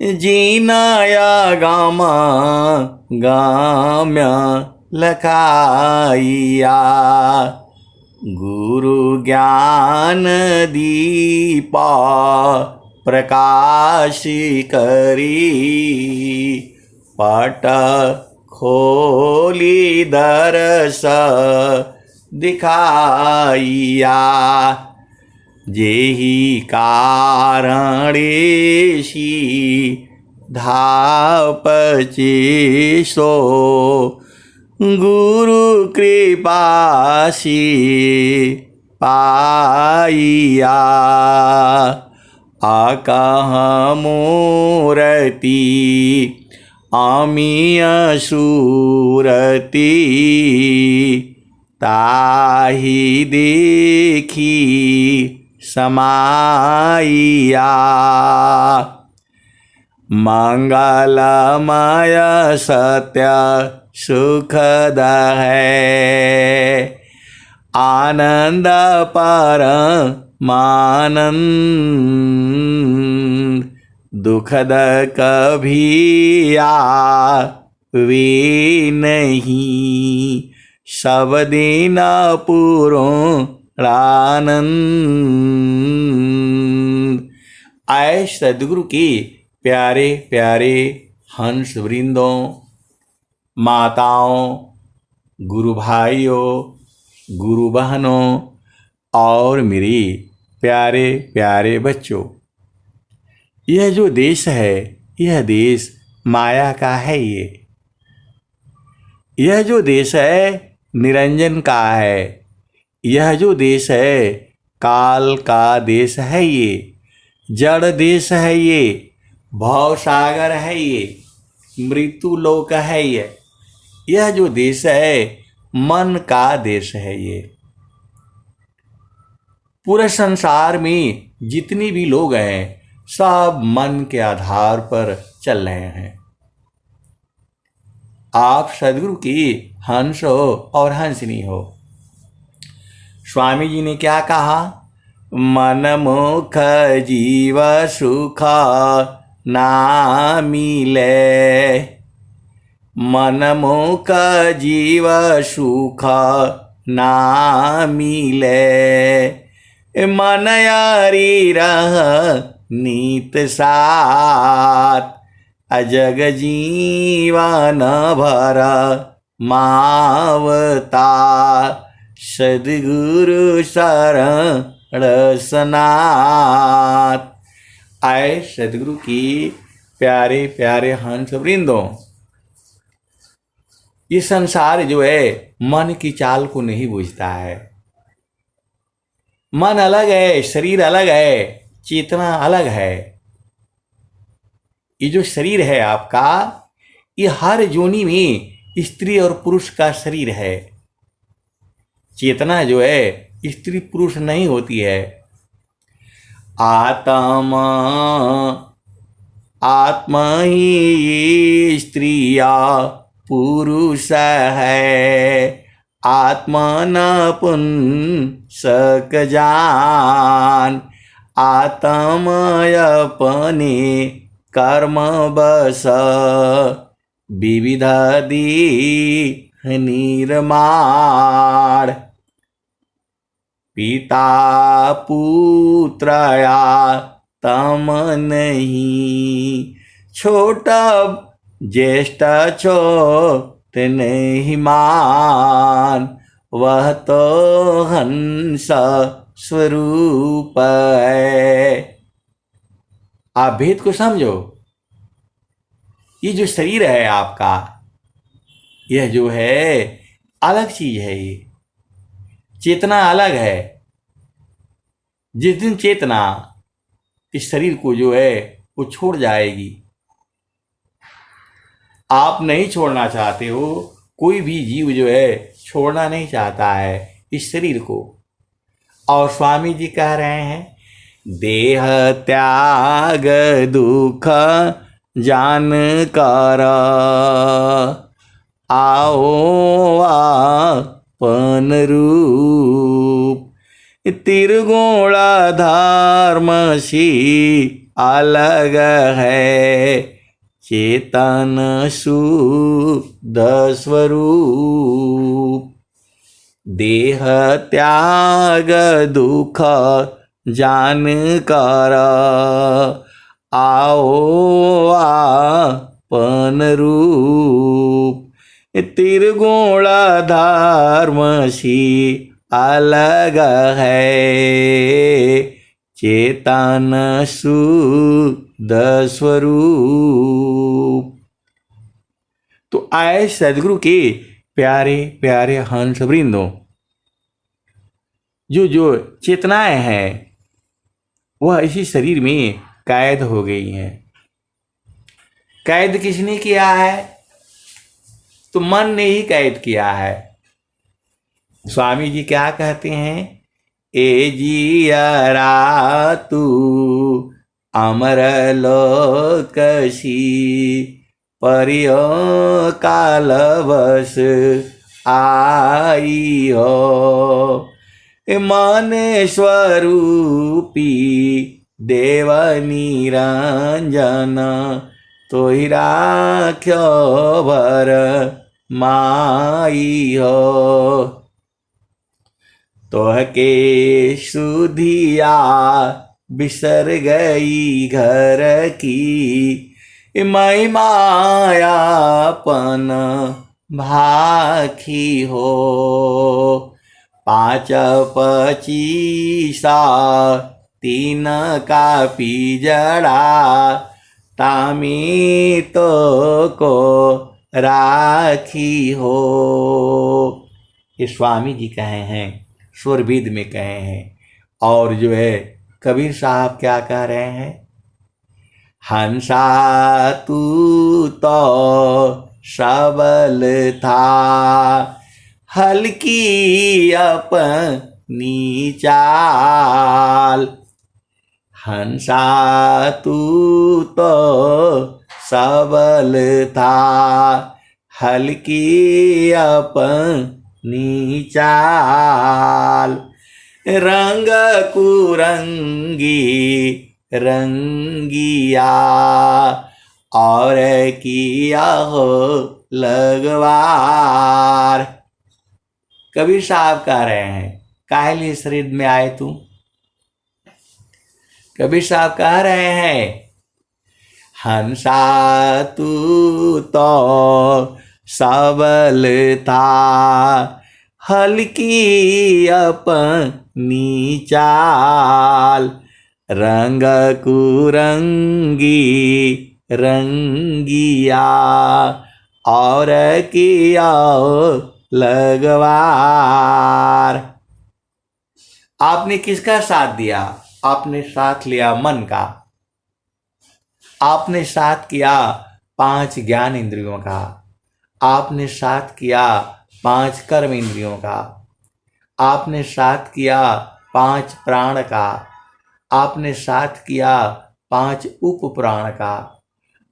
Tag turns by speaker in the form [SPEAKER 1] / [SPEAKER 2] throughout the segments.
[SPEAKER 1] जीनाया gamma गाम्या लखाइया गुरु ज्ञान दीपा प्रकाश करी पट खोली दरस दिखाइया जेहि कारणेशी धापचे सो गुरु कृपासी पाइया आकह मूरति आमिय सूरति ताहि देखी समाइया मंगलमय सत्य सुखद है आनंद परमानंद दुखद कभी आवे नहीं सब दिन पूर्णानंद। आए सदगुरु की प्यारे प्यारे हंस वृंदों, माताओं, गुरु भाइयों, गुरु बहनों और मेरी प्यारे प्यारे बच्चों, यह जो देश है यह देश माया का है। यह जो देश है निरंजन का है। यह जो देश है काल का देश है। ये जड़ देश है। ये भव सागर है। ये मृत्यु लोक है। यह जो देश है मन का देश है। ये पूरे संसार में जितने भी लोग हैं सब मन के आधार पर चल रहे हैं। आप सदगुरु की हंस हो और हंसनी हो। स्वामी जी ने क्या कहा? मन मुख जीव सुख ना मिले। मन मुख जीव सुख ना मिले। मन यारी रह नीत साथ अजग जीवन भर मावता। सद्गुरु शरण सनाथ। आए सद्गुरु की प्यारे प्यारे हंस वृंदों, ये संसार जो है मन की चाल को नहीं बूझता है। मन अलग है, शरीर अलग है, चेतना अलग है। ये जो शरीर है आपका, ये हर योनि में स्त्री और पुरुष का शरीर है। चेतना जो है स्त्री पुरुष नहीं होती है। आत्मा ही स्त्रिया पुरुष है। आत्मन पुंसक जान। आत्मय अपने कर्म बस विविध देह निर्माण। पिता पुत्रया तम नहीं। छोटा ज्येष्ठ छोट नहीं मान। वह तो हंस स्वरूप है। आप भेद को समझो। ये जो शरीर है आपका, यह जो है अलग चीज है। ये चेतना अलग है। जिस दिन चेतना इस शरीर को जो है वो छोड़ जाएगी, आप नहीं छोड़ना चाहते हो। कोई भी जीव जो है छोड़ना नहीं चाहता है इस शरीर को। और स्वामी जी कह रहे हैं, देह त्याग दुख जान कर आओ आपन रूप। तिरगुण धर्म सी अलग है, चेतन शुद्ध स्वरूप। देह त्याग दुख जान कर, आओ आपन रूप। त्रिगुण धर्म सी अलग है, चेतन शुद्ध स्वरूप। तो आए सदगुरु के प्यारे प्यारे हंस वृंदों, जो जो चेतनाएं हैं वह इसी शरीर में कैद हो गई हैं। कैद किसने किया है? तो मन ने ही कैद किया है। स्वामी जी क्या कहते हैं? ए जियरा तू अमर लोकसी, परियो कालवश आई हो। मन स्वरूपी देव निरंजन, तो ही राख्यो भर माई हो। तोह के सुधिया बिसर गई घर की, मैं मायापन भाखी हो। 5 25 3 का पिजड़ा, तामी तो को राखी हो। ये स्वामी जी कहे हैं, स्वरवेद में कहे हैं। और जो है कबीर साहब क्या कह रहे हैं? हंसा तू तो सबल था, हल्की अपनी चाल। हंसा तू तो सबल था, हल्की अपनी चाल। रंग कुरंगी रंगिया, और किया हो लगवार। कबीर साहब कह रहे हैं, काहे लिए शरीर में आए तू? कबीर साहब कह रहे हैं, हंसा तू तो सबल था, हल्की अपनी चाल। रंग कुरंगी रंगिया, और किया लगवार। आपने किसका साथ दिया? आपने साथ लिया मन का। आपने साथ किया 5 ज्ञान इंद्रियों का। आपने साथ किया 5 कर्म इंद्रियों का। आपने साथ किया 5 प्राण का। आपने साथ किया 5 उप प्राण का।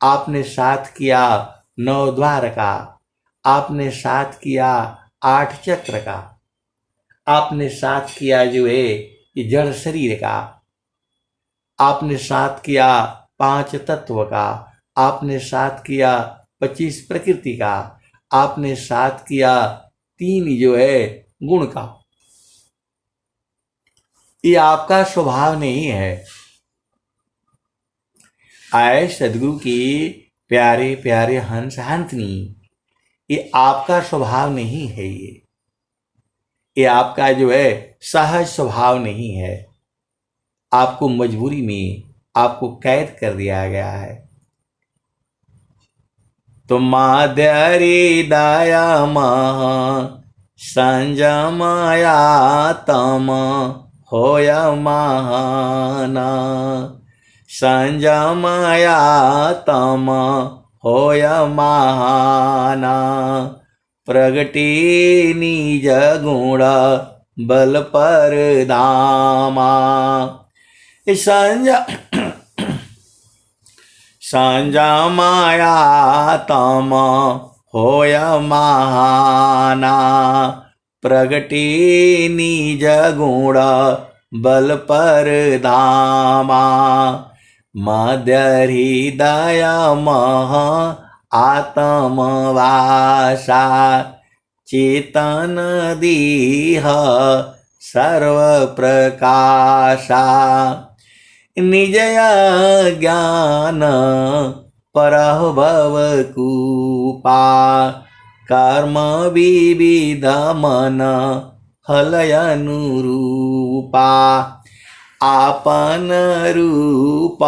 [SPEAKER 1] आपने साथ किया 9 द्वार का। आपने साथ किया 8 चक्र का। आपने साथ किया जो है ये जड़ शरीर का। आपने साथ किया 5 तत्व का। आपने साथ किया 25 प्रकृति का। आपने साथ किया 3 जो है गुण का। ये आपका स्वभाव नहीं है। आए सदगुरु की प्यारे प्यारे हंस हंसनी, ये आपका स्वभाव नहीं है। ये आपका जो है सहज स्वभाव नहीं है। आपको मजबूरी में आपको कैद कर दिया गया है। तो माधरी दया मह संजमया तम होय महाना। संजमया तम होय महाना। प्रगटी निज गुण बल पर धामा। संजमया तम होय महाना। प्रगटी निज गुण बल पर धामा। मध्य हृदय मह आत्मवासा चेतन दीह सर्व प्रकाशा निजय ज्ञान परभव कूपा कर्म विविध मन हलयनुरूपा आपन रूप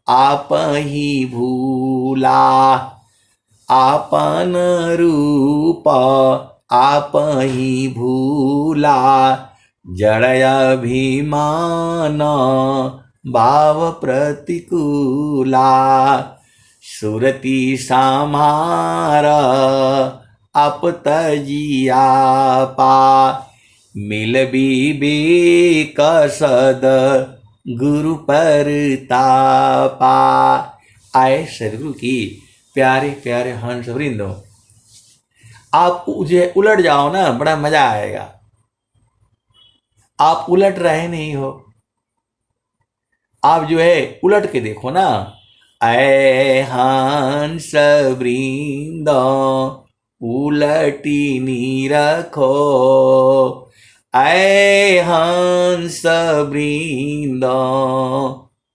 [SPEAKER 1] आप ही भूला आपन रूप आप ही भूला जड़ अभिमान भाव प्रतिकूला सुरति समार आप तजिया पा मिल विवेक सद गुरु परतापा। आए सदगुरु की प्यारे प्यारे हंस वृंदो, आप मुझे उलट जाओ ना, बड़ा मजा आएगा। आप उलट रहे नहीं हो, आप जो है उलट के देखो ना। ऐ हंस वृंदो उलटी नी रखो, ऐ हंस वृंदो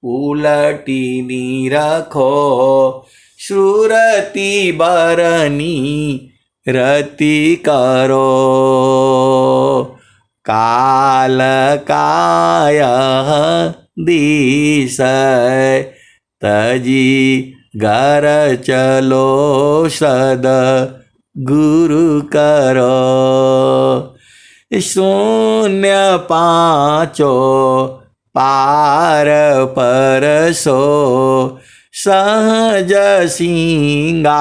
[SPEAKER 1] उलटी नी रखो, सुरति बरनी रति करो, काल काय दिस तजी घर चलो सद गुरु करो, शून्य पाँचो पार परसो, सहज सिंहासन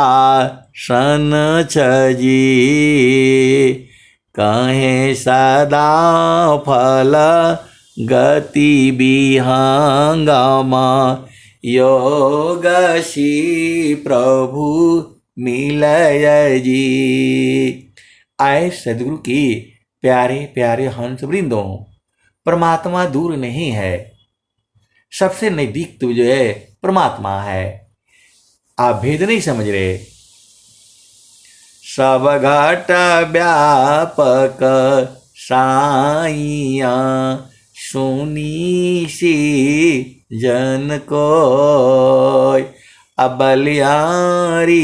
[SPEAKER 1] छजी, कहे सदा फल गति विहंगम, योग श्री प्रभु मिलय जी। आए सदगुरु की प्यारे प्यारे हंस वृंदों, परमात्मा दूर नहीं है, सबसे नजदीक तो जो है परमात्मा है। आप भेद नहीं समझ रहे। सब घट व्यापक साइया सुनी सी जन को, अबलियारी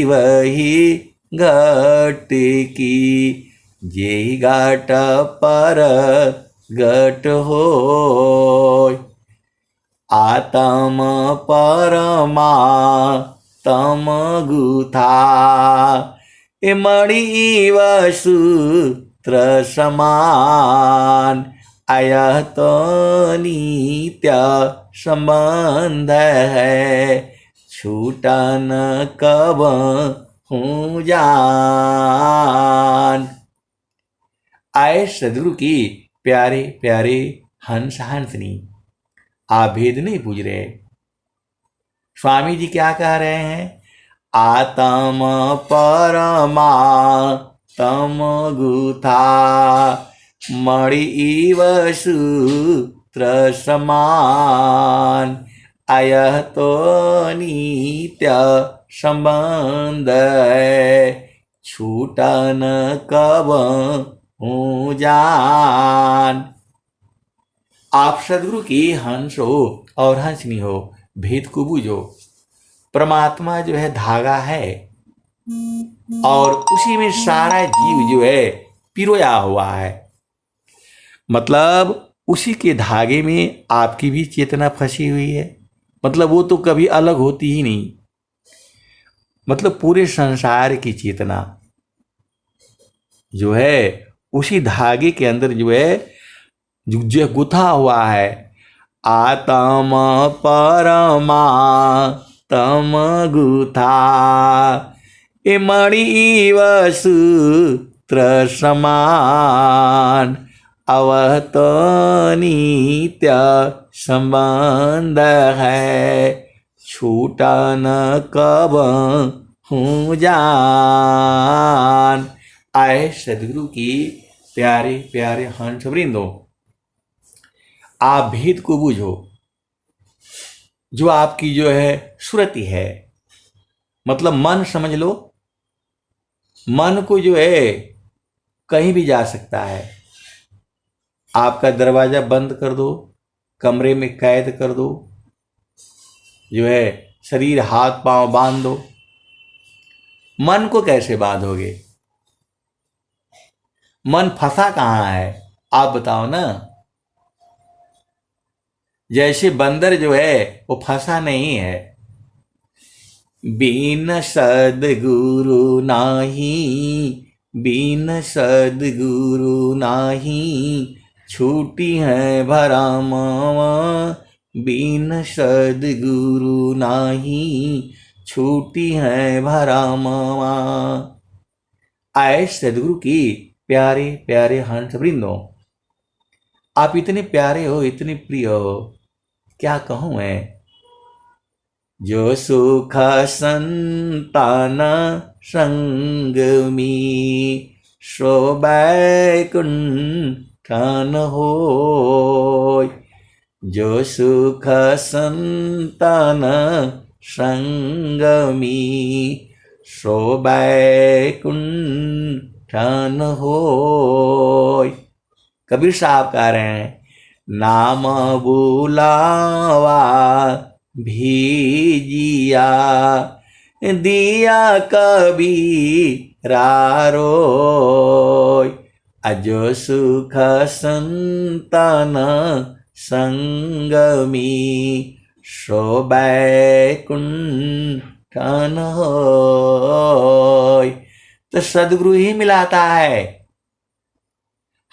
[SPEAKER 1] वही घट की, जे घाट पर घट हो, आत्म परमा तम गुथा, मणि वसूत्र समान, आयह तो नित्य संबंध है, छूटा न कब हूँ जान। आए सदगुरु की प्यारे प्यारे हंस हंसनी, आप भेद नहीं पूछ रहे। स्वामी जी क्या कह रहे हैं? आत्म परमा तम गुथा, मणि वसूत्र समान, आयह तो नित्य संबंध है, छूटा न कब हूँ जान। आप सदगुरु की हंस हो और हंसनी हो, भेद को बूझो। परमात्मा जो है धागा है और उसी में सारा जीव जो है पिरोया हुआ है, मतलब उसी के धागे में आपकी भी चेतना फंसी हुई है। मतलब वो तो कभी अलग होती ही नहीं, मतलब पूरे संसार की चेतना जो है उसी धागे के अंदर जो है जो गुथा हुआ है। आत्म परमा तम गुथा, मणि वसूत्र समान, अवह तो नित्य संबंध है, छूटा न कब हूँ जान। आए सदगुरु की प्यारे प्यारे हंस वृंदो, आप भेद को बूझो। जो आपकी जो है सुरति है, मतलब मन समझ लो, मन को जो है कहीं भी जा सकता है। आपका दरवाजा बंद कर दो, कमरे में कैद कर दो, जो है शरीर हाथ पांव बांध दो, मन को कैसे बांधोगे? मन फंसा कहाँ है आप बताओ ना। जैसे बंदर जो है वो फंसा नहीं है। बिन सद्गुरु नाही, बिन सद्गुरु नाही, छूटी है भरमावा, बिन सद्गुरु नाही, छूटी है भरमावा। आए सद्गुरु की प्यारे प्यारे हंस वृंदों, आप इतने प्यारे हो, इतने प्रिय हो, क्या कहूं मैं। जो सुख संतान संगमी, सो बैकुंठन होय। जो सुख संतान संगमी, सो बैकुंठन होय। कबीर साहब कह रहे हैं, नाम बुलावा भीजिया, दिया कबीरा रोय। अजो सुख संतान संगमी, सो बैकुंठन होय। तो सद्गुरु ही मिलाता है,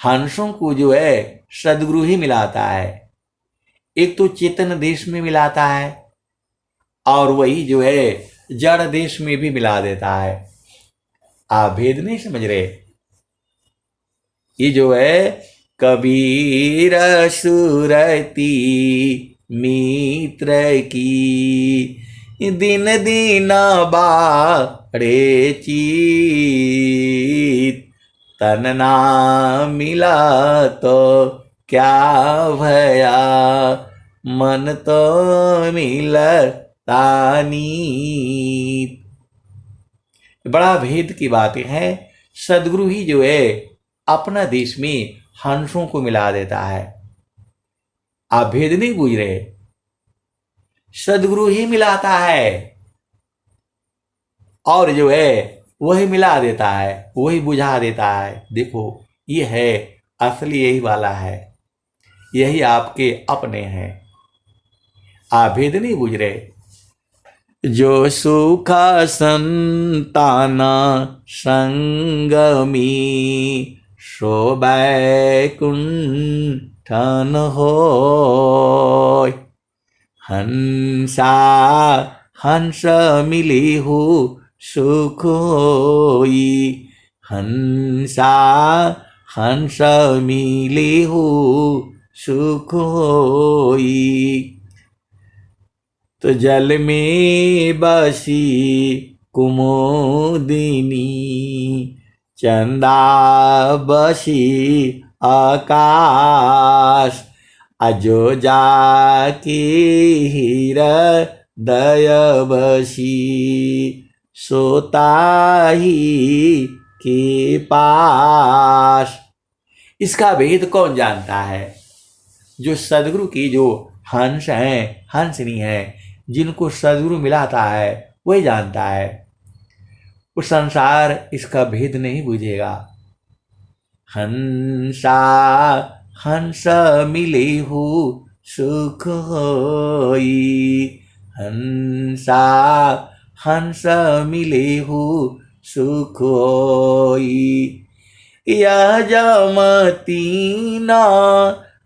[SPEAKER 1] हंसों को जो है सद्गुरु ही मिलाता है। एक तो चेतन देश में मिलाता है और वही जो है जड़ देश में भी मिला देता है। आप भेद नहीं समझ रहे। ये जो है कबीर सुरती मित्र की, दिन दिन बाड़े चीत, तन ना मिला तो क्या भया, मन तो मिलता नीत। बड़ा भेद की बातें हैं। सद्गुरु ही जो है अपना देश में हंसों को मिला देता है। आप भेद नहीं बूझ रहे। सद्गुरु ही मिलाता है और जो है वही मिला देता है, वही बुझा देता है। देखो ये है असली, यही वाला है, यही आपके अपने हैं। आप भेद नहीं बुझ रहे। जो सुख संताना संगमी, सो बैकुंठन होय। हंसा हंस मिली हो सुख होई, हंसा हंस मिली हो सुख होई। तो जल में बसी कुमुदिनी, चंदा बसी आकाश, अजो जाकी हृदय बसी, सोता ही के पास। इसका भेद कौन जानता है? जो सद्गुरु की जो हंस हैं, हंसनी है, जिनको सद्गुरु मिलाता है वही जानता है। उस संसार इसका भेद नहीं बुझेगा। हंसा हंस मिले हो सुख होई, हंसा हंस मिले हो सुख होई। यह जमती ना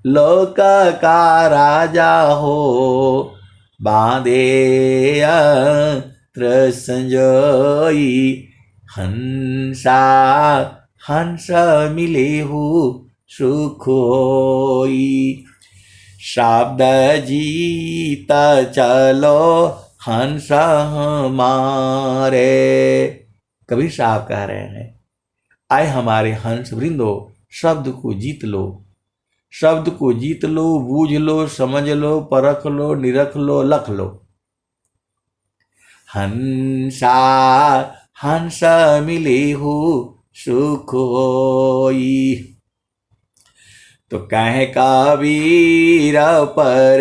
[SPEAKER 1] लोक का राजा हो, बांधे यंत्र संजोई, हंसा हंस मिले हो सुख होई। शब्द जीत चलो हंस हमारे। कबीर साहब कह रहे हैं, आए हमारे हंस वृंदो, शब्द को जीत लो, शब्द को जीत लो, बूझ लो, समझ लो, परख लो, निरख लो, लख लो। हंसा हंस मिले हो सुख होई। तो कह कबीर पर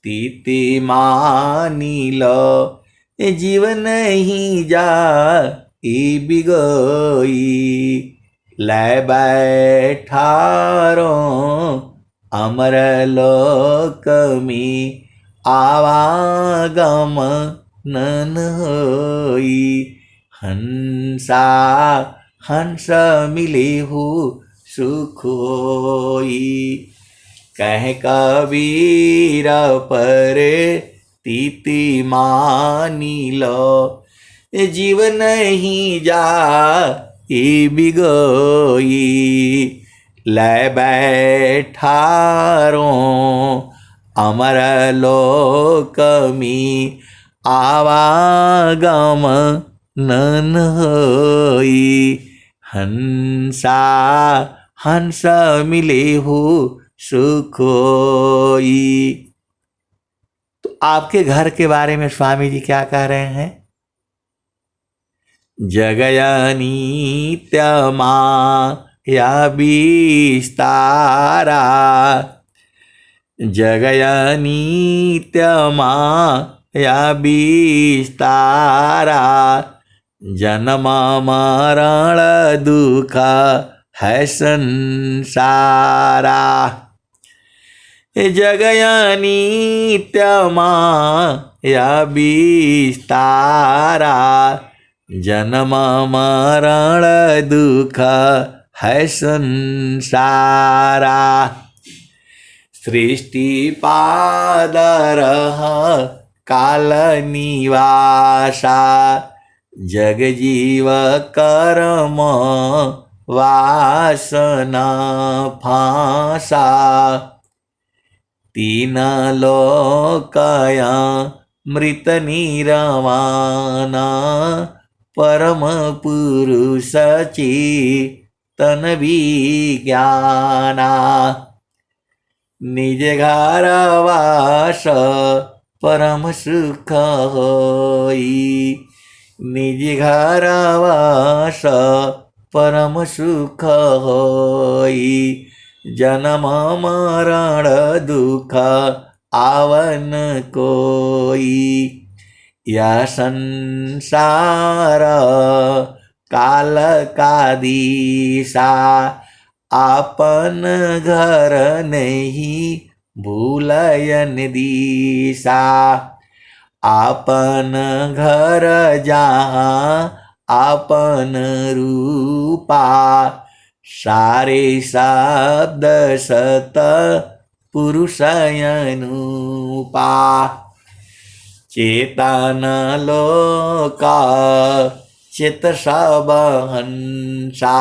[SPEAKER 1] तीति मानी लो, जीवन ही जा बिगोई। लै बैठारो अमर लोक में आवागम नन होई। हंसा हंस मिले हो सुख होई। कह कबीर पर तीति मानी लो, जीवन ही जा बिगोई। लै बैठारो अमर लोक में आवागम नन होई। हंसा हंस मिले हो सुख होई। तो आपके घर के बारे में स्वामी जी क्या कह रहे हैं? जगयनीत्य माया विस्तारा, जगयनीत्य माया विस्तारा। जन्म मरण दुख है संसारा। जगयनीत्य माया विस्तारा। जन्म मरण दुख है संसारा। सृष्टि पादर काल निवासा। जग जीव कर्म वासना फांसा। तीन लोकया मृत निरवाना। परम पुरुष चेतन विज्ञाना। निज घर वास परम सुख होई। निज घर वास परम सुख होई। जन्म मरण दुख आवन कोई। यह संसार काल का दिशा। आपन घर नहीं भूलयन दिशा। आपन घर जहाँ आपन रूपा। सारे शब्द सत पुरुष अनुपा। चेतन लोका चित सब हंसा।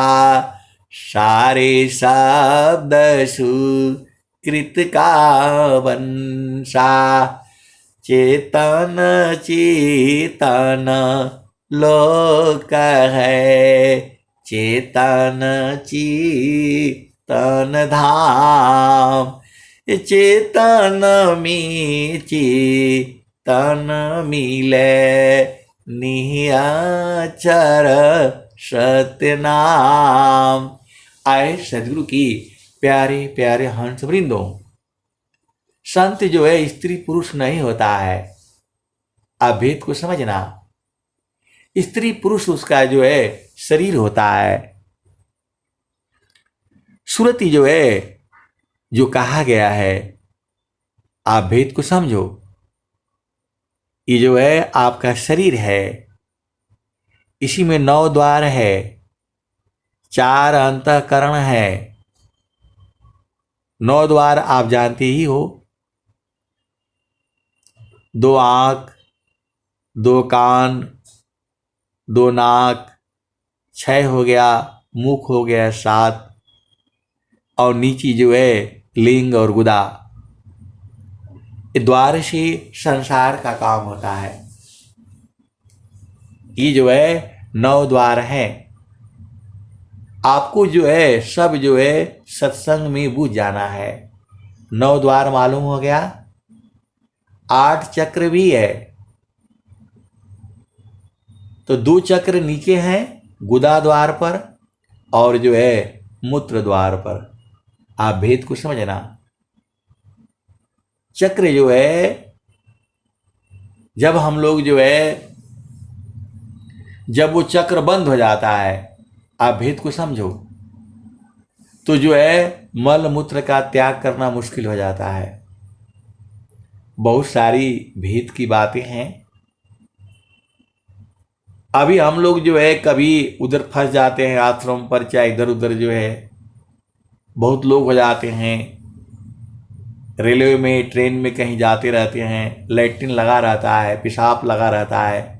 [SPEAKER 1] सारे शब्द सुकृत का वंशा। चेतन चेतन लोक है। चेतन चेतन धाम। चेतन में चेतन मिले। निहाचर सत्य नाम। आए सदगुरु की प्यारे प्यारे हंस वृंदों, संत जो है स्त्री पुरुष नहीं होता है। अभेद को समझना। स्त्री पुरुष उसका जो है शरीर होता है। सुरति जो है, जो कहा गया है, आप भेद को समझो। ये जो है आपका शरीर है। इसी में 9 द्वार है, 4 अंतःकरण है। 9 द्वार आप जानते ही हो। 2 आंख, 2 कान, 2 नाक, 6 हो गया, मुख हो गया 7, और नीचे जो है लिंग और गुदा। द्वार से संसार का काम होता है। ये जो है 9 द्वार हैं। आपको जो है सब जो है सत्संग में बूझ जाना है। 9 द्वार मालूम हो गया, 8 चक्र भी है। तो 2 चक्र नीचे हैं गुदा द्वार पर और जो है मूत्र द्वार पर। आप भेद को समझना। चक्र जो है जब हम लोग जो है जब वो चक्र बंद हो जाता है, आप भेद को समझो, तो जो है मल मूत्र का त्याग करना मुश्किल हो जाता है। बहुत सारी भेद की बातें हैं। अभी हम लोग जो है कभी उधर फंस जाते हैं आश्रम पर, चाहे इधर उधर जो है बहुत लोग हो जाते हैं। रेलवे में ट्रेन में कहीं जाते रहते हैं, लैट्रिन लगा रहता है, पेशाब लगा रहता है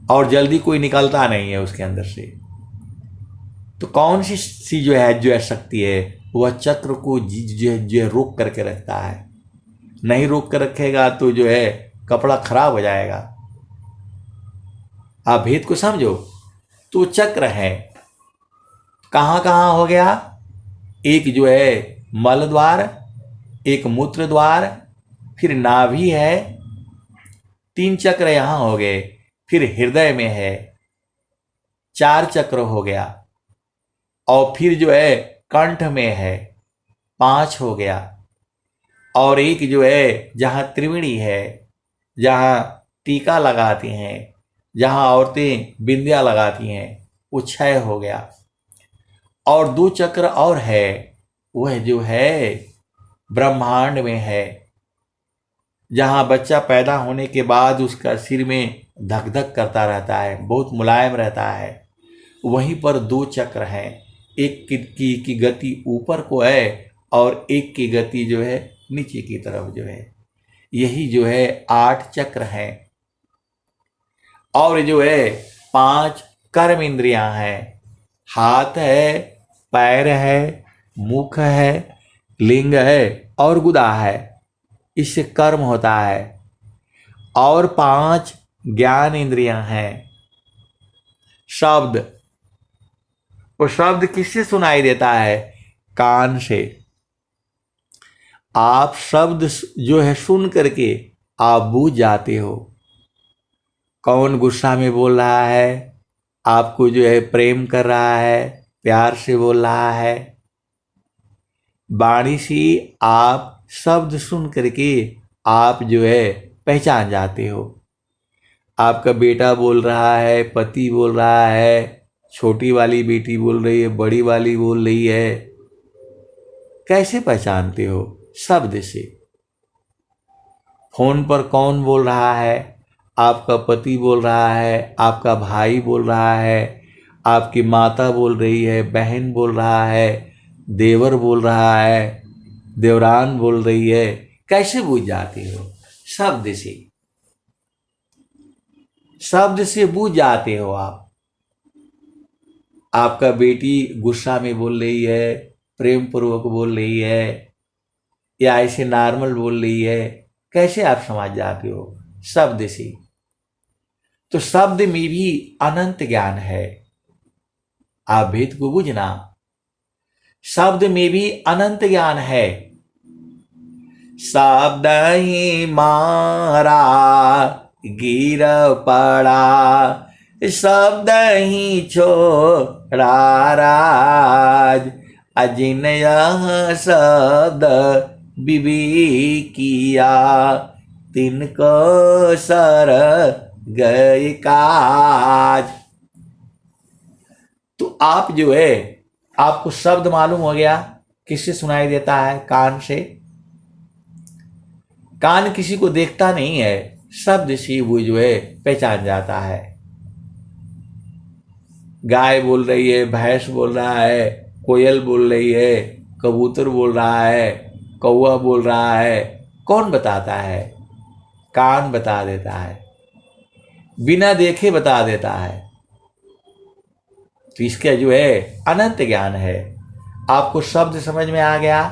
[SPEAKER 1] और जल्दी कोई निकलता नहीं है उसके अंदर से। तो कौन सी जो है शक्ति है, वह चक्र को जो है रोक करके रखता है। नहीं रोक कर रखेगा तो जो है कपड़ा खराब हो जाएगा। आप भेद को समझो। तो चक्र है कहाँ कहाँ हो गया, एक जो है मल द्वार, एक मूत्र द्वार, फिर नाभि है, 3 चक्र यहां हो गए। फिर हृदय में है 4 चक्र हो गया, और फिर जो है कंठ में है 5 हो गया, और एक जो है जहां त्रिवेणी है, जहां टीका लगाती हैं, जहां औरतें बिंदिया लगाती हैं, वो 6 हो गया। और 2 चक्र और है, वह जो है ब्रह्मांड में है, जहां बच्चा पैदा होने के बाद उसका सिर में धक धक करता रहता है, बहुत मुलायम रहता है। वहीं पर 2 चक्र हैं, एक की गति ऊपर को है और एक की गति जो है नीचे की तरफ जो है। यही जो है 8 चक्र हैं। और जो है 5 कर्म इंद्रियां हैं, हाथ है, पैर है, मुख है, लिंग है और गुदा है। इससे कर्म होता है। और 5 ज्ञान इंद्रियां हैं। शब्द, वो शब्द किससे सुनाई देता है? कान से। आप शब्द जो है सुन करके आप बूझ जाते हो कौन गुस्सा में बोल रहा है, आपको जो है प्रेम कर रहा है, प्यार से बोल रहा है। वाणी से आप शब्द सुन करके आप जो है पहचान जाते हो। आपका बेटा बोल रहा है, पति बोल रहा है, छोटी वाली बेटी बोल रही है, बड़ी वाली बोल रही है। कैसे पहचानते हो? शब्द से। फोन पर कौन बोल रहा है? आपका पति बोल रहा है, आपका भाई बोल रहा है, आपकी माता बोल रही है, बहन बोल रहा है, देवर बोल रहा है, देवरान बोल रही है। कैसे बूझ जाते हो? शब्द से। शब्द से बूझ जाते हो आप। आपका बेटी गुस्सा में बोल रही है, प्रेम पूर्वक बोल रही है, या ऐसे नॉर्मल बोल रही है, कैसे आप समझ जाते हो? शब्द से। तो शब्द में भी अनंत ज्ञान है। आप भेद को बुझना। शब्द में भी अनंत ज्ञान है। शब्द ही मारा गिर पड़ा, शब्द ही छोड़ा राज, अजिन यह शब्द विवी किया, तिनको सर गए काज। तो आप जो है, आपको शब्द मालूम हो गया किससे सुनाई देता है? कान से। कान किसी को देखता नहीं है, शब्द से वो जो है पहचान जाता है। गाय बोल रही है, भैंस बोल रहा है, कोयल बोल रही है, कबूतर बोल रहा है, कौवा बोल रहा है। कौन बताता है? कान बता देता है, बिना देखे बता देता है। तो इसका जो है अनंत ज्ञान है। आपको शब्द समझ में आ गया,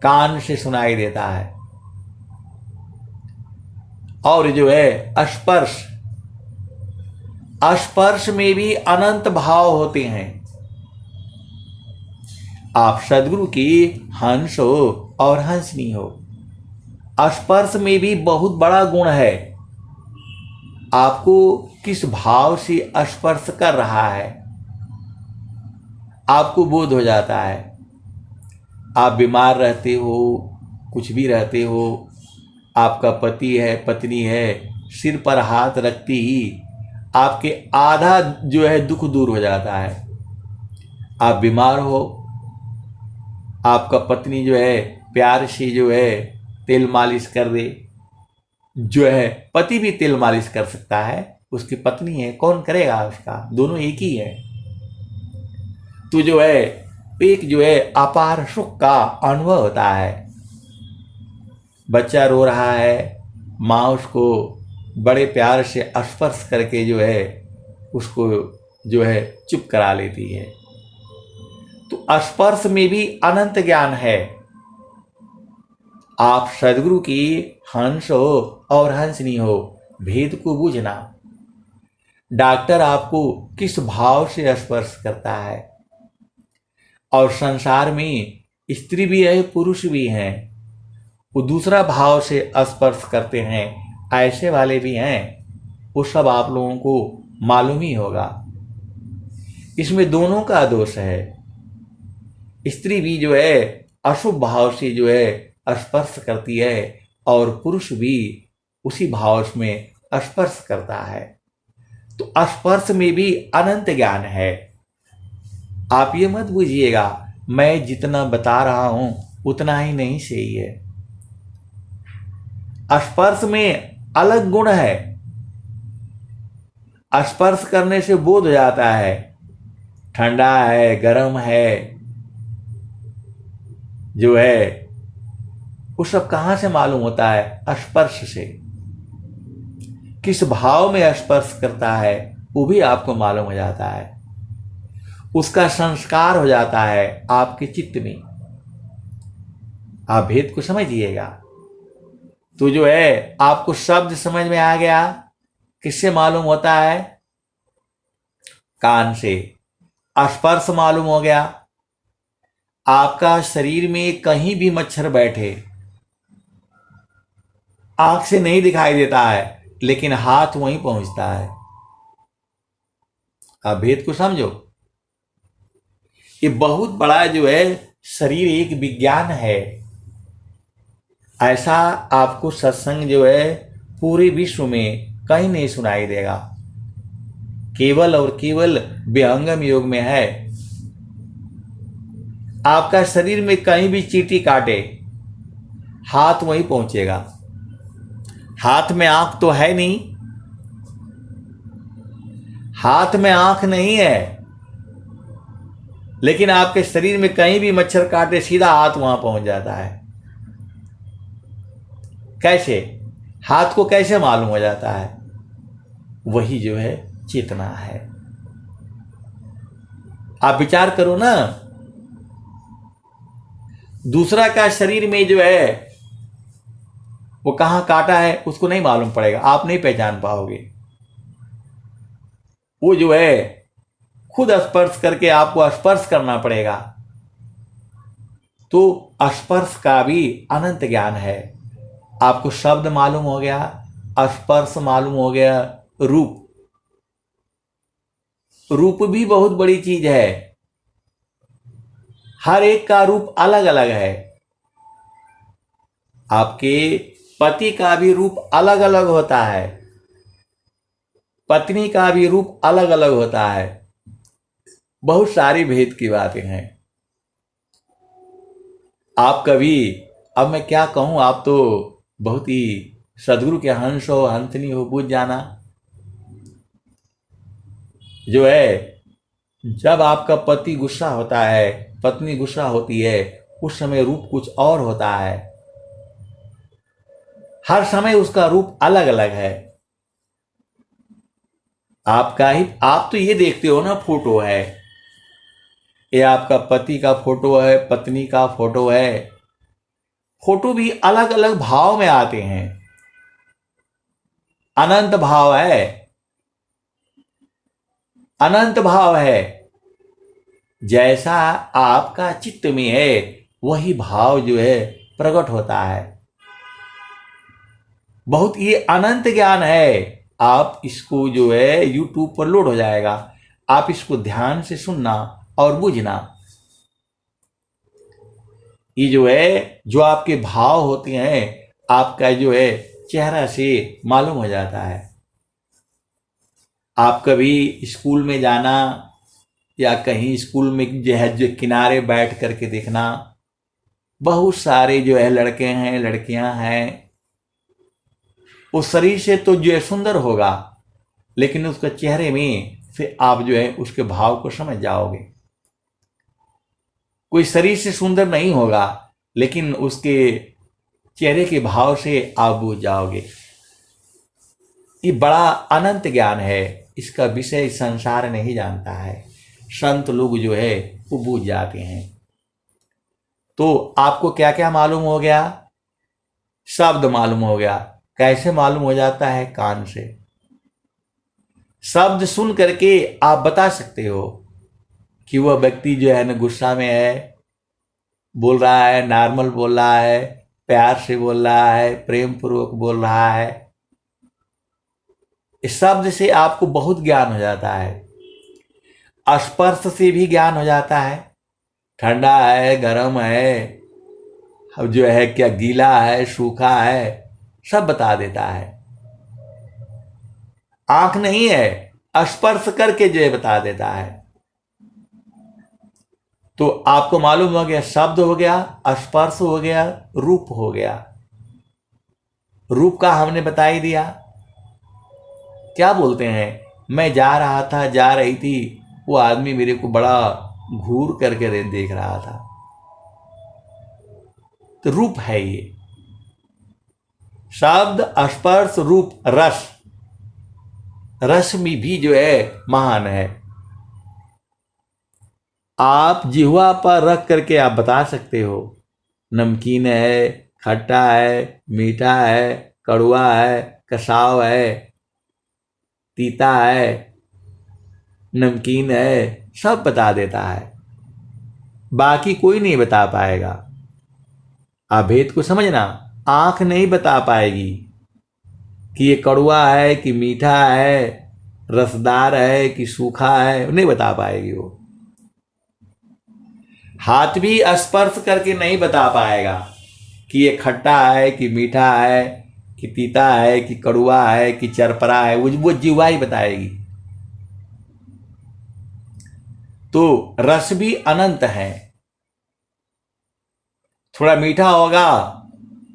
[SPEAKER 1] कान से सुनाई देता है। और जो है स्पर्श, स्पर्श में भी अनंत भाव होते हैं। आप सद्गुरु की हंस हो और हंसनी हो। स्पर्श में भी बहुत बड़ा गुण है। आपको किस भाव से स्पर्श कर रहा है आपको बोध हो जाता है। आप बीमार रहते हो, कुछ भी रहते हो, आपका पति है, पत्नी है, सिर पर हाथ रखती ही आपके आधा जो है दुख दूर हो जाता है। आप बीमार हो, आपका पत्नी जो है प्यार से जो है तेल मालिश कर दे, जो है पति भी तेल मालिश कर सकता है, उसकी पत्नी है, कौन करेगा उसका, दोनों एक ही है। तो जो है एक जो है अपार सुख का अनुभव होता है। बच्चा रो रहा है, माँ उसको बड़े प्यार से स्पर्श करके जो है उसको जो है चुप करा लेती है। तो स्पर्श में भी अनंत ज्ञान है। आप सद्गुरु की हंस हो और हंसनी हो, भेद को बूझना। डॉक्टर आपको किस भाव से स्पर्श करता है, और संसार में स्त्री भी है पुरुष भी हैं, वो दूसरा भाव से स्पर्श करते हैं, ऐसे वाले भी हैं, वो सब आप लोगों को मालूम ही होगा। इसमें दोनों का दोष है। स्त्री भी जो है अशुभ भाव से जो है स्पर्श करती है, और पुरुष भी उसी भाव में स्पर्श करता है। तो स्पर्श में भी अनंत ज्ञान है। आप ये मत बुझिएगा मैं जितना बता रहा हूं उतना ही नहीं सही है। स्पर्श में अलग गुण है। स्पर्श करने से बोध हो जाता है, ठंडा है, गर्म है, जो है वो सब कहां से मालूम होता है? स्पर्श से। किस भाव में स्पर्श करता है वो भी आपको मालूम हो जाता है। उसका संस्कार हो जाता है आपके चित्त में। आप भेद को समझिएगा। तो जो है आपको शब्द समझ में आ गया, किससे मालूम होता है? कान से। स्पर्श मालूम हो गया। आपका शरीर में कहीं भी मच्छर बैठे, आंख से नहीं दिखाई देता है, लेकिन हाथ वहीं पहुंचता है। आप भेद को समझो। ये बहुत बड़ा जो है शरीर एक विज्ञान है। ऐसा आपको सत्संग जो है पूरे विश्व में कहीं नहीं सुनाई देगा। केवल और केवल विहंगम योग में है। आपका शरीर में कहीं भी चींटी काटे, हाथ वहीं पहुंचेगा। हाथ में आंख तो है नहीं, हाथ में आंख नहीं है, लेकिन आपके शरीर में कहीं भी मच्छर काटे सीधा हाथ वहां पहुंच जाता है। कैसे? हाथ को कैसे मालूम हो जाता है? वही जो है चेतना है। आप विचार करो ना, दूसरा का शरीर में जो है वो कहां काटा है उसको नहीं मालूम पड़ेगा, आप नहीं पहचान पाओगे। वो जो है खुद स्पर्श करके आपको स्पर्श करना पड़ेगा। तो स्पर्श का भी अनंत ज्ञान है। आपको शब्द मालूम हो गया, स्पर्श मालूम हो गया, रूप। रूप भी बहुत बड़ी चीज है। हर एक का रूप अलग अलग है। आपके पति का भी रूप अलग अलग होता है, पत्नी का भी रूप अलग अलग होता है। बहुत सारी भेद की बातें हैं। आप कभी, अब मैं क्या कहूं, आप तो बहुत ही सदगुरु के हंस हो, हंसनी हो, बुझ जाना। जो है जब आपका पति गुस्सा होता है, पत्नी गुस्सा होती है, उस समय रूप कुछ और होता है। हर समय उसका रूप अलग अलग है। आपका ही, आप तो ये देखते हो ना, फोटो है, ये आपका पति का फोटो है, पत्नी का फोटो है। फोटो भी अलग अलग भाव में आते हैं। अनंत भाव है, अनंत भाव है। जैसा आपका चित्त में है वही भाव जो है प्रकट होता है। बहुत ये अनंत ज्ञान है। आप इसको जो है यूट्यूब पर लोड हो जाएगा, आप इसको ध्यान से सुनना और बुझना। ये जो है जो आपके भाव होते हैं आपका जो है चेहरा से मालूम हो जाता है। आप कभी स्कूल में जाना या कहीं स्कूल में जो है जो किनारे बैठ करके देखना, बहुत सारे जो है लड़के हैं लड़कियां हैं, उस शरीर से तो जो है सुंदर होगा, लेकिन उसके चेहरे में फिर आप जो है उसके भाव को समझ जाओगे। कोई शरीर से सुंदर नहीं होगा लेकिन उसके चेहरे के भाव से आप बूझ जाओगे। ये बड़ा अनंत ज्ञान है, इसका विषय संसार नहीं जानता है, संत लोग जो है वो बूझ जाते हैं। तो आपको क्या क्या मालूम हो गया? शब्द मालूम हो गया। कैसे मालूम हो जाता है? कान से। शब्द सुन करके आप बता सकते हो कि वह व्यक्ति जो है ना गुस्सा में है, बोल रहा है, नॉर्मल बोल रहा है, प्यार से बोल रहा है, प्रेम पूर्वक बोल रहा है। इस शब्द से आपको बहुत ज्ञान हो जाता है। स्पर्श से भी ज्ञान हो जाता है, ठंडा है, गर्म है, अब जो है क्या गीला है, सूखा है, सब बता देता है। आंख नहीं है, स्पर्श करके जो है बता देता है। तो आपको मालूम हो गया, शब्द हो गया, स्पर्श हो गया, रूप हो गया। रूप का हमने बता ही दिया। क्या बोलते हैं, मैं जा रहा था, जा रही थी, वो आदमी मेरे को बड़ा घूर करके देख रहा था। तो रूप है ये। शब्द, स्पर्श, रूप, रस। रस में भी जो है महान है। आप जिह्वा पर रख करके आप बता सकते हो, नमकीन है, खट्टा है, मीठा है, कड़वा है, कसाव है, तीता है, नमकीन है, सब बता देता है। बाकी कोई नहीं बता पाएगा। आप भेद को समझना, आंख नहीं बता पाएगी कि ये कड़वा है कि मीठा है, रसदार है कि सूखा है, नहीं बता पाएगी वो। हाथ भी स्पर्श करके नहीं बता पाएगा कि ये खट्टा है कि मीठा है कि तीता है कि कड़वा है कि चरपरा है, वो जीवा ही बताएगी। तो रस भी अनंत है। थोड़ा मीठा होगा,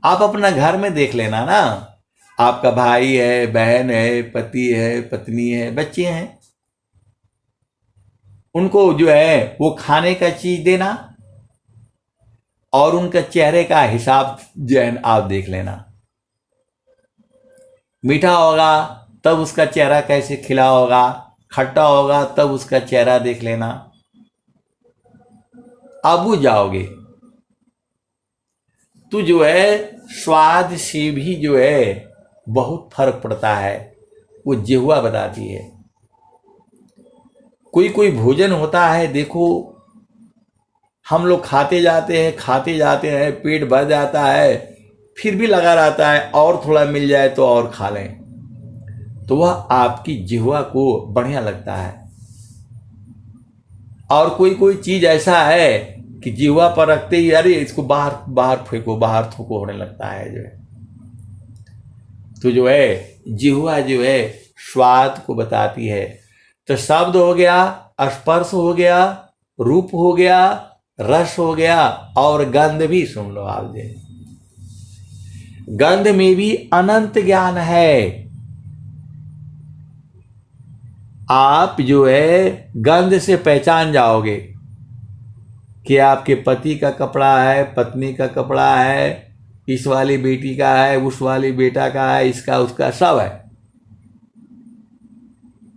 [SPEAKER 1] आप अपना घर में देख लेना ना, आपका भाई है, बहन है, पति है, पत्नी है, बच्चे हैं, उनको जो है वो खाने का चीज देना और उनका चेहरे का हिसाब जो है आप देख लेना। मीठा होगा तब उसका चेहरा कैसे खिला होगा, खट्टा होगा तब उसका चेहरा देख लेना, आप बुझ जाओगे। तो जो है स्वाद से भी जो है बहुत फर्क पड़ता है, वो जिह्वा बताती है। कोई कोई भोजन होता है, देखो हम लोग खाते जाते हैं, पेट भर जाता है, फिर भी लगा रहता है और थोड़ा मिल जाए तो और खा लें, तो वह आपकी जिह्वा को बढ़िया लगता है। और कोई कोई चीज ऐसा है कि जिह्वा पर रखते ही अरे इसको बाहर बाहर फेंको, बाहर थूको होने लगता है जो है। तो जो है जिह्वा जो है स्वाद को बताती है। तो शब्द हो गया, स्पर्श हो गया, रूप हो गया, रस हो गया, और गंध भी सुन लो आप जी। गंध में भी अनंत ज्ञान है। आप जो है गंध से पहचान जाओगे कि आपके पति का कपड़ा है, पत्नी का कपड़ा है, इस वाली बेटी का है, उस वाली बेटा का है, इसका उसका सब है।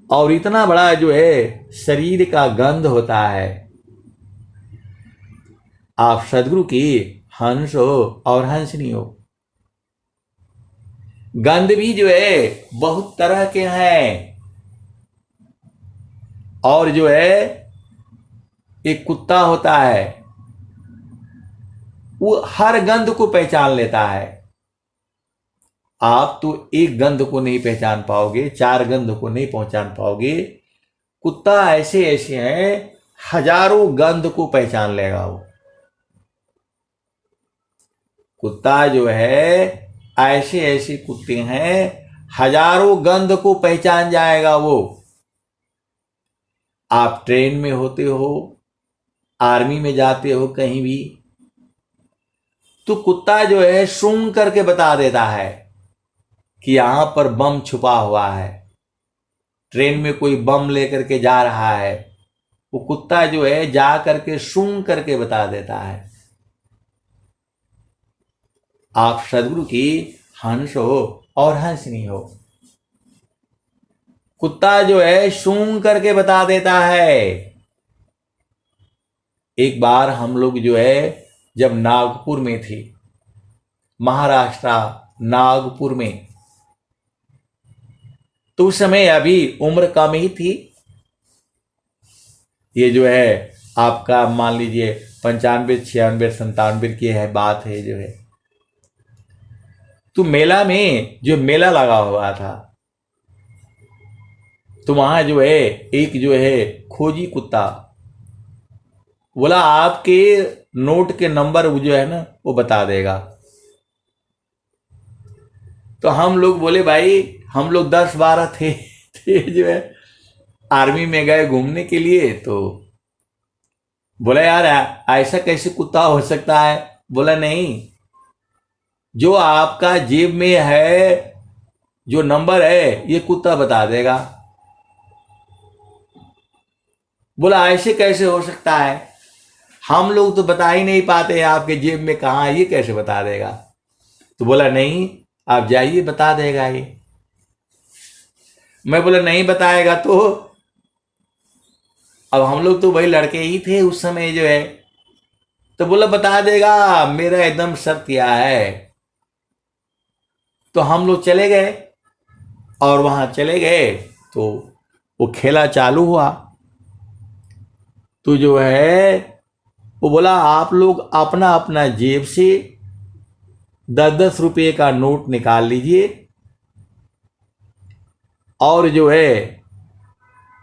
[SPEAKER 1] और इतना बड़ा जो है शरीर का गंध होता है। आप सदगुरु की हंस हो और हंसनी हो। गंध भी जो है बहुत तरह के हैं, और जो है एक कुत्ता होता है, वो हर गंध को पहचान लेता है। आप तो एक गंध को नहीं पहचान पाओगे, चार गंध को नहीं पहचान पाओगे। कुत्ता ऐसे ऐसे हैं, हजारों गंध को पहचान लेगा वो। कुत्ता जो है, ऐसे ऐसे कुत्ते हैं, हजारों गंध को पहचान जाएगा वो। आप ट्रेन में होते हो, आर्मी में जाते हो, कहीं भी, तो कुत्ता जो है सूंघ करके बता देता है कि यहां पर बम छुपा हुआ है। ट्रेन में कोई बम लेकर के जा रहा है, वो कुत्ता जो है जा करके सूंघ करके बता देता है। आप सदगुरु की हंस हो और हंसनी हो, कुत्ता जो है सूंघ करके बता देता है। एक बार हम लोग जो है जब नागपुर में थे, महाराष्ट्र नागपुर में, तो उस समय अभी उम्र कम ही थी। ये जो है आपका मान लीजिए 95 96 97 की है बात है जो है। तो मेला में जो मेला लगा हुआ था, तो वहां जो है एक जो है खोजी कुत्ता बोला आपके नोट के नंबर वो जो है ना वो बता देगा। तो हम लोग बोले भाई हम लोग 10-12 थे जो है आर्मी में गए घूमने के लिए। तो बोला यार ऐसा कैसे कुत्ता हो सकता है? बोला नहीं, जो आपका जेब में है जो नंबर है ये कुत्ता बता देगा। बोला ऐसे कैसे हो सकता है, हम लोग तो बता ही नहीं पाते आपके जेब में कहाँ, ये कैसे बता देगा? तो बोला नहीं आप जाइए बता देगा ये। मैं बोला नहीं बताएगा तो? अब हम लोग तो भाई लड़के ही थे उस समय जो है। तो बोला बता देगा, मेरा एकदम सत्य है। तो हम लोग चले गए और वहां चले गए तो वो खेला चालू हुआ। तो जो है वो बोला आप लोग अपना अपना जेब से 10-10 रुपये का नोट निकाल लीजिए और जो है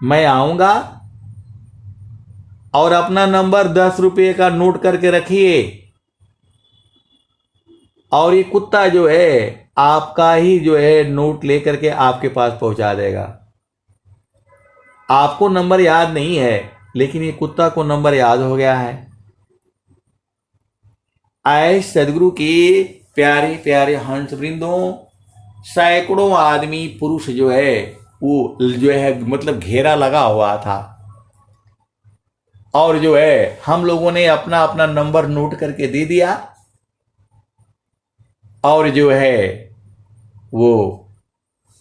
[SPEAKER 1] मैं आऊंगा और अपना नंबर 10 रुपये का नोट करके रखिए और ये कुत्ता जो है आपका ही जो है नोट लेकर के आपके पास पहुंचा देगा। आपको नंबर याद नहीं है लेकिन ये कुत्ता को नंबर याद हो गया है। आए सदगुरु के प्यारे प्यारे हंस वृंदों, सैकड़ों आदमी पुरुष जो है वो जो है मतलब घेरा लगा हुआ था और जो है हम लोगों ने अपना अपना नंबर नोट करके दे दिया और जो है वो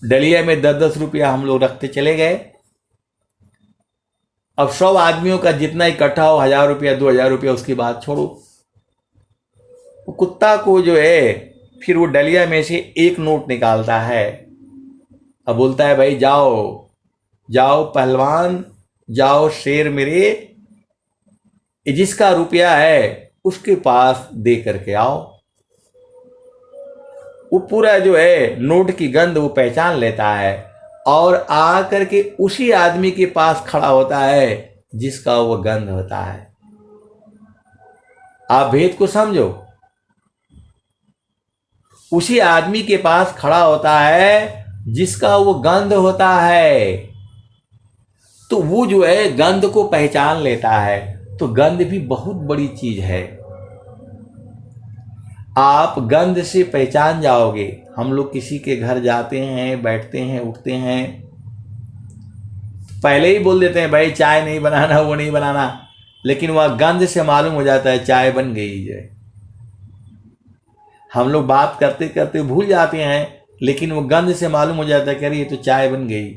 [SPEAKER 1] डलिया में 10-10 रुपया हम लोग रखते चले गए। अब 100 आदमियों का जितना इकट्ठा हो 1000 रुपया 2000 रुपया उसकी बात छोड़ो। वो कुत्ता को जो है फिर वो डलिया में से एक नोट निकालता है। अब बोलता है भाई जाओ जाओ पहलवान जाओ शेर मेरे, जिसका रुपया है उसके पास दे करके आओ। वो पूरा जो है नोट की गंध वो पहचान लेता है और आ करके उसी आदमी के पास खड़ा होता है जिसका वो गंध होता है। आप भेद को समझो, उसी आदमी के पास खड़ा होता है जिसका वो गंध होता है। तो वो जो है गंध को पहचान लेता है। तो गंध भी बहुत बड़ी चीज है। आप गंध से पहचान जाओगे। हम लोग किसी के घर जाते हैं, बैठते हैं, उठते हैं, पहले ही बोल देते हैं भाई चाय नहीं बनाना, वो नहीं बनाना, लेकिन वह गंध से मालूम हो जाता है चाय बन गई है। हम लोग बात करते करते भूल जाते हैं लेकिन वो गंध से मालूम हो जाता है कि अरे ये तो चाय बन गई।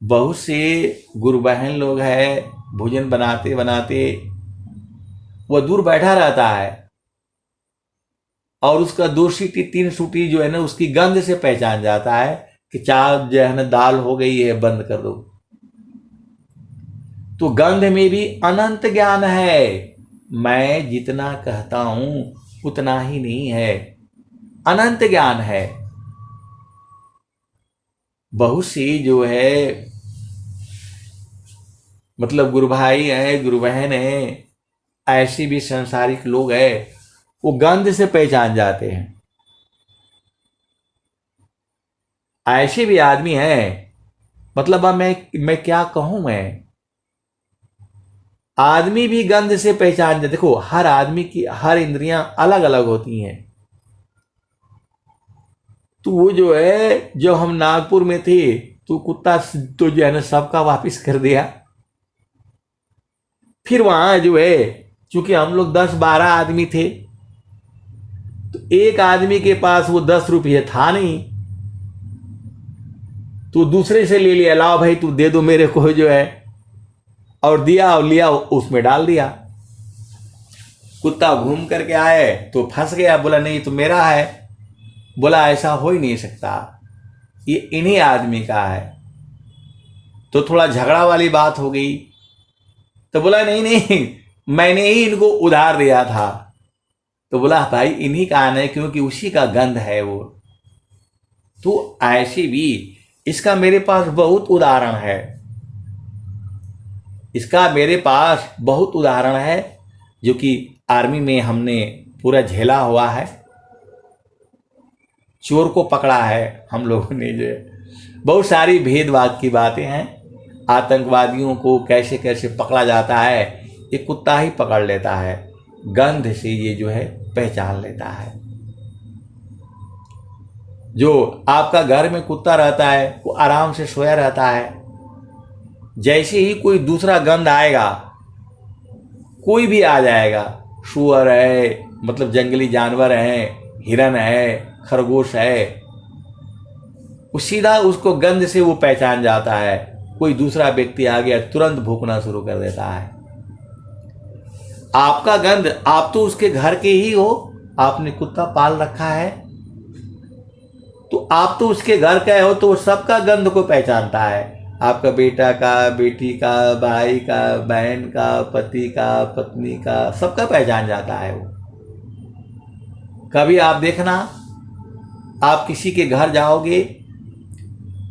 [SPEAKER 1] बहुत से गुरु बहन लोग हैं भोजन बनाते बनाते वह दूर बैठा रहता है और उसका 2 सीटी 3 सीटी जो है ना उसकी गंध से पहचान जाता है कि चाय जो है ना दाल हो गई है, बंद कर दो। तो गंध में भी अनंत ज्ञान है। मैं जितना कहता हूं उतना ही नहीं है, अनंत ज्ञान है। बहुत सी जो है मतलब गुरु भाई है, गुरु बहन है, ऐसी भी संसारिक लोग है, वो गंध से पहचान जाते हैं। ऐसे भी आदमी हैं, मतलब अब मैं क्या कहूं, मैं आदमी भी गंध से पहचान जाते। देखो, हर आदमी की हर इंद्रियां अलग अलग होती हैं। तो वो जो है, जब हम नागपुर में थे तो कुत्ता तो जो है ना सबका वापिस कर दिया। फिर वहां जो है, चूंकि हम लोग 10-12 आदमी थे, तो एक आदमी के पास वो 10 रुपये था नहीं, तो दूसरे से ले लिया, लाओ भाई तू दे दो मेरे को जो है, और दिया और लिया उसमें डाल दिया। कुत्ता घूम करके आए तो फंस गया, बोला नहीं तो मेरा है। बोला ऐसा हो ही नहीं सकता, ये इन्हीं आदमी का है। तो थोड़ा झगड़ा वाली बात हो गई। तो बोला नहीं नहीं, मैंने ही इनको उधार दिया था। तो बोला भाई इन्हीं का है, क्योंकि उसी का गंध है वो। तो ऐसे भी इसका मेरे पास बहुत उदाहरण है, इसका मेरे पास बहुत उदाहरण है, जो कि आर्मी में हमने पूरा झेला हुआ है। चोर को पकड़ा है हम लोगों ने, जो बहुत सारी भेदभाव की बातें हैं। आतंकवादियों को कैसे कैसे पकड़ा जाता है, ये कुत्ता ही पकड़ लेता है, गंध से ये जो है पहचान लेता है। जो आपका घर में कुत्ता रहता है वो आराम से सोया रहता है, जैसे ही कोई दूसरा गंध आएगा, कोई भी आ जाएगा, सुअर है, मतलब जंगली जानवर है, हिरन है, खरगोश है, वो सीधा उसको गंध से वो पहचान जाता है। कोई दूसरा व्यक्ति आ गया तुरंत भूकना शुरू कर देता है। आपका गंध, आप तो उसके घर के ही हो, आपने कुत्ता पाल रखा है, तो आप तो उसके घर का हो, तो वो सबका गंध को पहचानता है। आपका बेटा का, बेटी का, भाई का, बहन का, पति का, पत्नी का, सबका पहचान जाता है वो। कभी आप देखना, आप किसी के घर जाओगे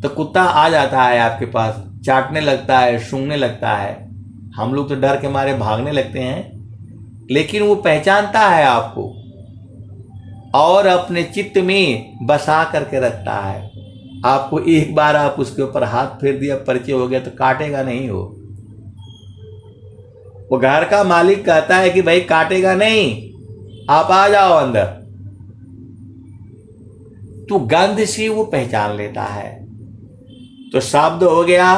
[SPEAKER 1] तो कुत्ता आ जाता है आपके पास, चाटने लगता है, सूंघने लगता है। हम लोग तो डर के मारे भागने लगते हैं, लेकिन वो पहचानता है आपको और अपने चित्त में बसा करके रखता है आपको। एक बार आप उसके ऊपर हाथ फेर दिया, परिचय हो गया, तो काटेगा नहीं वो घर का मालिक कहता है कि भाई काटेगा नहीं, आप आ जाओ अंदर। तो गंध से वो पहचान लेता है। तो शब्द हो गया,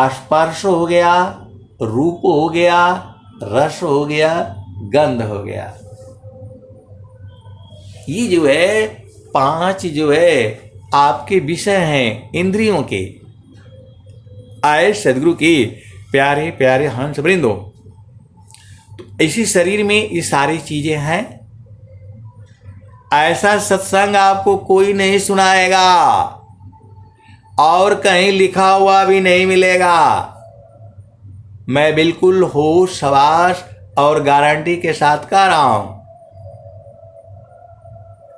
[SPEAKER 1] स्पर्श हो गया, रूप हो गया, रस हो गया, गंध हो गया। ये जो है 5 जो है आपके विषय हैं इंद्रियों के। आए सदगुरु के प्यारे प्यारे हंस वृंदो, तो इसी शरीर में ये सारी चीजें हैं। ऐसा सत्संग आपको कोई नहीं सुनाएगा और कहीं लिखा हुआ भी नहीं मिलेगा। मैं बिल्कुल होश हवास और गारंटी के साथ कह रहा हूं,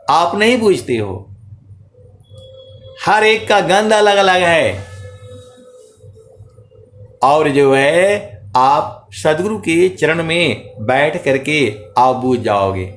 [SPEAKER 1] आप नहीं पूछते हो। हर एक का गंध अलग अलग है, और जो है आप सदगुरु के चरण में बैठ करके आप बूझ जाओगे।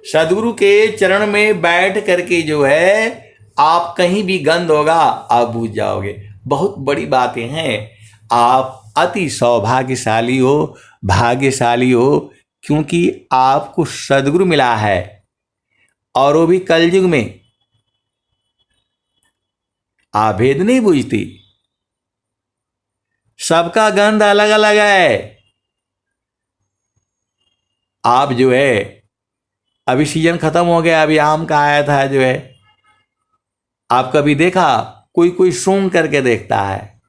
[SPEAKER 1] सदगुरु के चरण में बैठ करके जो है आप कहीं भी गंध होगा आप बूझ जाओगे। बहुत बड़ी बातें हैं। आप अति सौभाग्यशाली हो, भाग्यशाली हो, क्योंकि आपको सदगुरु मिला है, और वो भी कलयुग में। आप भेद नहीं बूझती, सबका गंध अलग अलग है। आप जो है, अभी सीजन खत्म हो गया, अभी आम का आया था जो है, आप कभी देखा कोई कोई सूंघ करके देखता है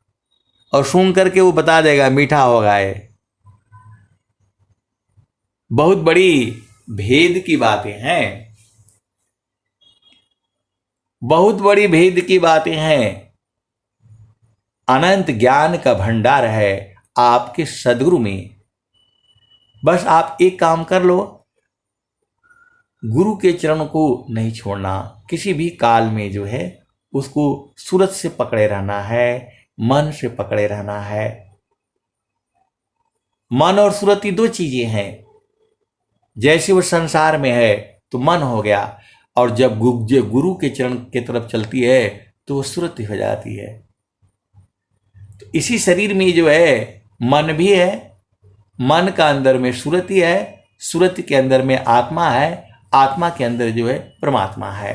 [SPEAKER 1] और सूंघ करके वो बता देगा मीठा होगा ये। बहुत बड़ी भेद की बातें हैं, बहुत बड़ी भेद की बातें हैं। अनंत ज्ञान का भंडार है आपके सदगुरु में। बस आप एक काम कर लो, गुरु के चरण को नहीं छोड़ना, किसी भी काल में जो है उसको सूरत से पकड़े रहना है, मन से पकड़े रहना है। मन और सूरत ही दो चीजें हैं। जैसे वो संसार में है तो मन हो गया, और जब गुरु के चरण की तरफ चलती है तो वो सूरत हो जाती है। तो इसी शरीर में जो है मन भी है, मन का अंदर में सूरत ही है, सूरत के अंदर में आत्मा है, आत्मा के अंदर जो है परमात्मा है।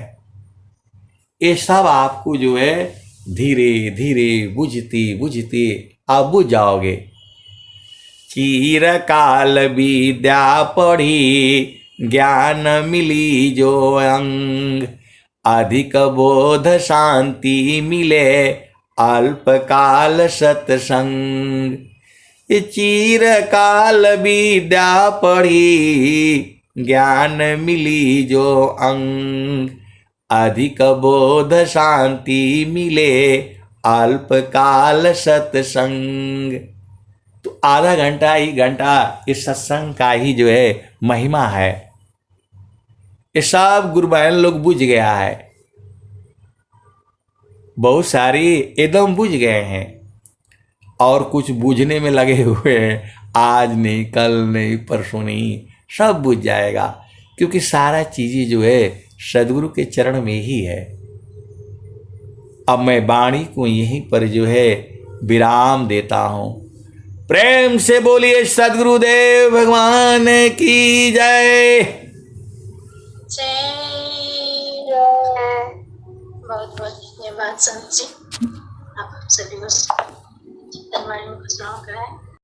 [SPEAKER 1] ये सब आपको जो है धीरे धीरे बुझते बुझते आप बुझ जाओगे। चिरकाल विद्या पढ़ी ज्ञान मिली जो अंग, अधिक बोध शांति मिले अल्पकाल सत्संग। चिरकाल विद्या पढ़ी ज्ञान मिली जो अंग, अधिक बोध शांति मिले अल्पकाल सत्संग। तो आधा घंटा 1 घंटा इस सत्संग का ही जो है महिमा है। ये सब गुरु बहन लोग बुझ गया है, बहुत सारी एकदम बुझ गए हैं, और कुछ बूझने में लगे हुए हैं। आज नहीं, कल नहीं, परसों नहीं, सब बुझ जाएगा, क्योंकि सारा चीजें जो है सदगुरु के चरण में ही है। अब मैं वाणी को यहीं पर जो है विराम देता हूं। प्रेम से बोलिए सदगुरुदेव भगवान की जय।
[SPEAKER 2] बहुत बहुत धन्यवाद संत जी, आप सभी को चिंतन वाणी में खुश रहो।